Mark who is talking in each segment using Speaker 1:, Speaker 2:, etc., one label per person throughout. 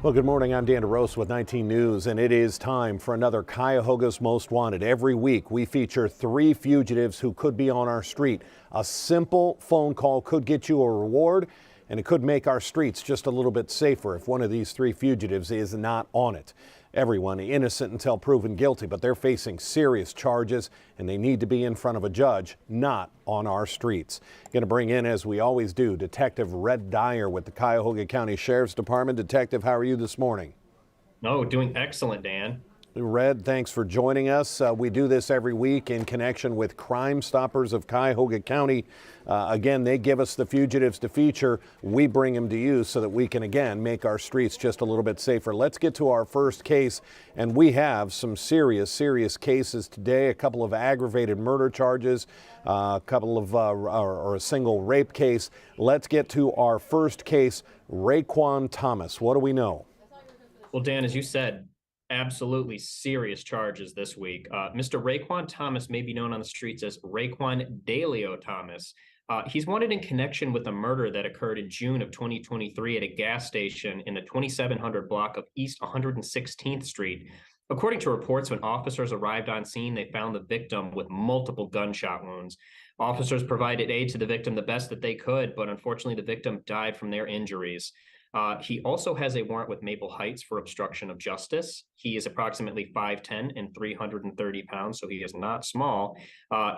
Speaker 1: Well, good morning. I'm Dan DeRose with 19 News, and it is time for another Cuyahoga's Most Wanted. Every week, we feature 3 fugitives who could be on our street. A simple phone call could get you a reward, and it could make our streets just a little bit safer if one of these 3 fugitives is not on it. Everyone innocent until proven guilty, but they're facing serious charges, and they need to be in front of a judge, not on our streets. Going to bring in, as we always do, Detective Red Dyer with the Cuyahoga County Sheriff's Department. Detective, how are you this morning?
Speaker 2: No, doing excellent, Dan.
Speaker 1: Red, thanks for joining us. We do this every week in connection with Crime Stoppers of Cuyahoga County. Again, they give us the fugitives to feature. We bring them to you so that we can, again, make our streets just a little bit safer. Let's get to our first case, and we have some serious cases today. A couple of aggravated murder charges, a couple of, or a single rape case. Let's get to our first case, Rayquan Thomas. What do we know?
Speaker 2: Well, Dan, as you said, absolutely serious charges this week. Mr. Rayquan Thomas may be known on the streets as Rayquan Thomas. He's wanted in connection with a murder that occurred in June of 2023 at a gas station in the 2700 block of East 116th Street. According to reports, when officers arrived on scene, they found the victim with multiple gunshot wounds. Officers provided aid to the victim the best that they could, but unfortunately the victim died from their injuries. He also has a warrant with Maple Heights for obstruction of justice. He is approximately 5'10" and 330 pounds, so he is not small.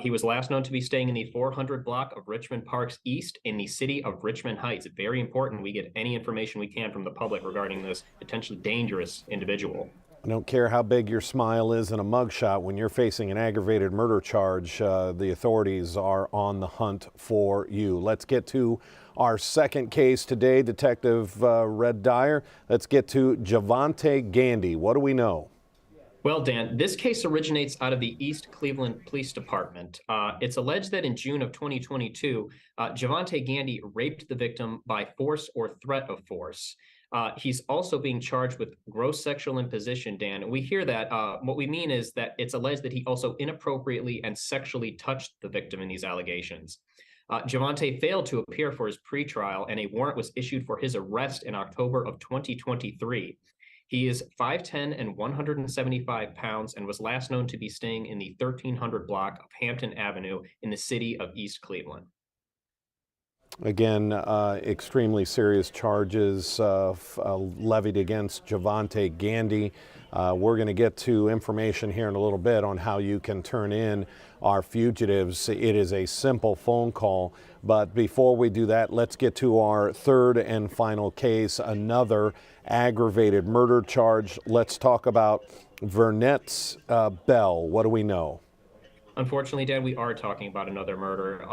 Speaker 2: He was last known to be staying in the 400 block of Richmond Parks East in the city of Richmond Heights. It's very important we get any information we can from the public regarding this potentially dangerous individual.
Speaker 1: I don't care how big your smile is in a mugshot. When you're facing an aggravated murder charge, the authorities are on the hunt for you. Let's get to our second case today, Detective Red Dyer. Let's get to Javante Gandy. What do we know?
Speaker 2: Well, Dan, this case originates out of the East Cleveland Police Department. It's alleged that in June of 2022, Javante Gandy raped the victim by force or threat of force. He's also being charged with gross sexual imposition, Dan. And we hear that. What we mean is that it's alleged that he also inappropriately and sexually touched the victim in these allegations. Javante failed to appear for his pretrial, and a warrant was issued for his arrest in October of 2023. He is 5'10" and 175 pounds and was last known to be staying in the 1300 block of Hampton Avenue in the city of East Cleveland.
Speaker 1: Again, extremely serious charges levied against Javante Gandy. We're going to get to information here in a little bit on how you can turn in our fugitives. It is a simple phone call, but before we do that, let's get to our third and final case, another aggravated murder charge. Let's talk about Vernon Bell. What do we know?
Speaker 2: Unfortunately, Dan, we are talking about another murder,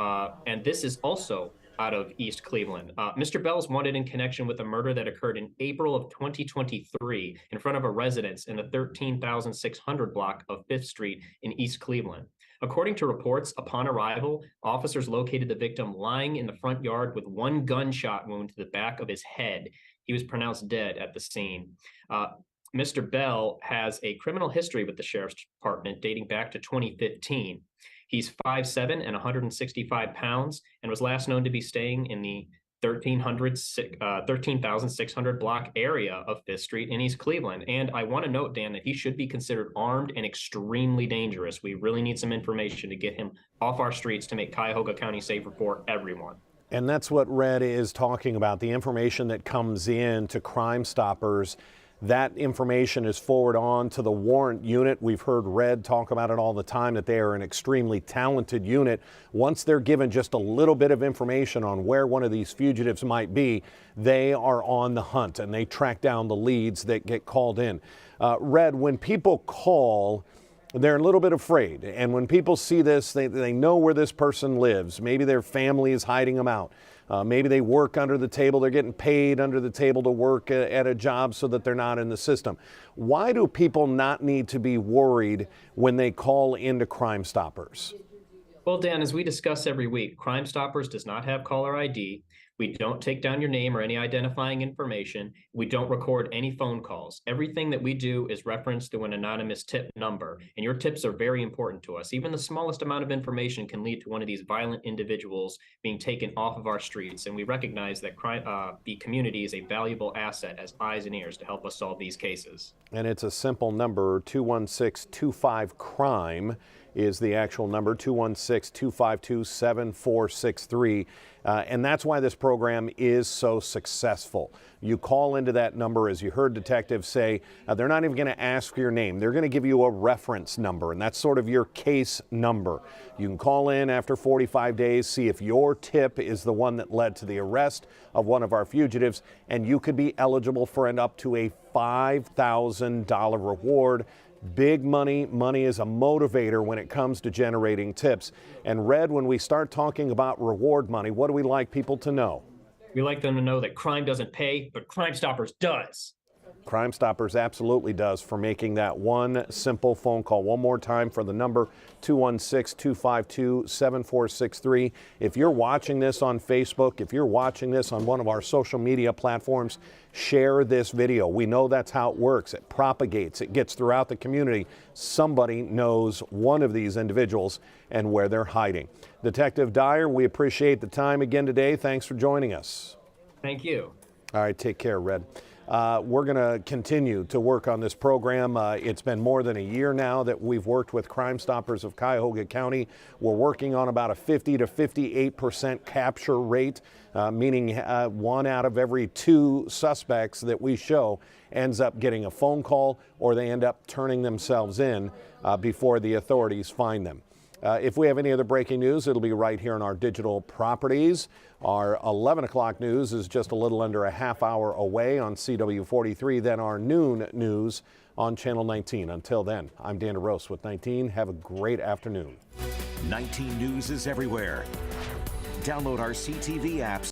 Speaker 2: and this is also out of East Cleveland. Mr. Bell's wanted in connection with a murder that occurred in April of 2023 in front of a residence in the 13,600 block of 5th Street in East Cleveland. According to reports, upon arrival, officers located the victim lying in the front yard with one gunshot wound to the back of his head. He was pronounced dead at the scene. Mr. Bell has a criminal history with the Sheriff's Department dating back to 2015. He's 5'7" and 165 pounds and was last known to be staying in the 13,600 block area of 5th Street in East Cleveland. And I want to note, Dan, that he should be considered armed and extremely dangerous. We really need some information to get him off our streets to make Cuyahoga County safer for everyone.
Speaker 1: And that's what Red is talking about, the information that comes in to Crime Stoppers. That information is forwarded on to the warrant unit. We've heard Red talk about it all the time, that they are an extremely talented unit. Once they're given just a little bit of information on where one of these fugitives might be, they are on the hunt and they track down the leads that get called in. Red, when people call, they're a little bit afraid. And when people see this, they know where this person lives. Maybe their family is hiding them out. Maybe they work under the table. They're getting paid under the table to work at a job so that they're not in the system. Why do people not need to be worried when they call into Crime Stoppers?
Speaker 2: Well, Dan, as we discuss every week, Crime Stoppers does not have caller ID. We don't take down your name or any identifying information. We don't record any phone calls. Everything that we do is referenced to an anonymous tip number, and your tips are very important to us. Even the smallest amount of information can lead to one of these violent individuals being taken off of our streets, and we recognize that the community is a valuable asset as eyes and ears to help us solve these cases.
Speaker 1: And it's a simple number, 216-25-CRIME is the actual number, 216-252-7463. And that's why this program is so successful. You call into that number, as you heard detectives say, they're not even going to ask for your name. They're going to give you a reference number, and that's sort of your case number. You can call in after 45 days, see if your tip is the one that led to the arrest of one of our fugitives, and you could be eligible for an up to a $5,000 reward. Big money. Money is a motivator when it comes to generating tips. And Red, when we start talking about reward money, what do we like people to know?
Speaker 2: We like them to know that crime doesn't pay, but Crime Stoppers does.
Speaker 1: Crime Stoppers absolutely does for making that one simple phone call. One more time for the number, 216-252-7463. If you're watching this on Facebook, if you're watching this on one of our social media platforms, share this video. We know that's how it works. It propagates. It gets throughout the community. Somebody knows one of these individuals and where they're hiding. Detective Dyer, we appreciate the time again today. Thanks for joining us.
Speaker 2: Thank you.
Speaker 1: All right, take care, Red. We're going to continue to work on this program. It's been more than a year now that we've worked with Crime Stoppers of Cuyahoga County. We're working on about a 50 to 58% capture rate, meaning 1 out of every 2 suspects that we show ends up getting a phone call, or they end up turning themselves in before the authorities find them. If we have any other breaking news, it'll be right here on our digital properties. Our 11 o'clock news is just a little under a half hour away on CW43, then our noon news on Channel 19. Until then, I'm Dan DeRose with 19. Have a great afternoon.
Speaker 3: 19 News is everywhere. Download our CTV apps.